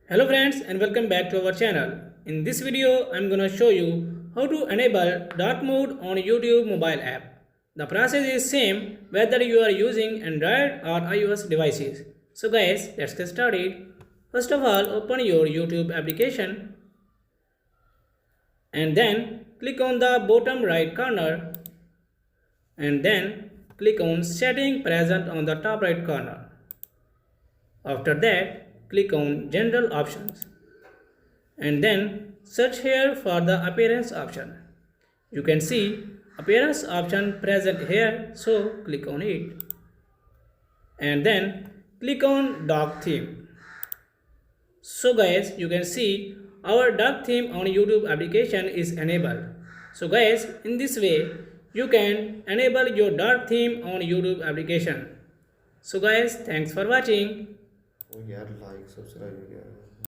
Hello friends and welcome back to our channel. In this video, I'm gonna show you how to enable dark mode on YouTube mobile app. The process is same whether you are using Android or iOS devices. So guys, let's get started. First of all, open your YouTube application and then click on the bottom right corner and then click on setting present on the top right corner. After that, click on general options and then search here for the appearance option. You can see appearance option present here, so click on it and then click on dark theme. So guys, you can see our dark theme on YouTube application is enabled. So guys, in this way you can enable your dark theme on YouTube application. So guys, thanks for watching. वो यार like subscribe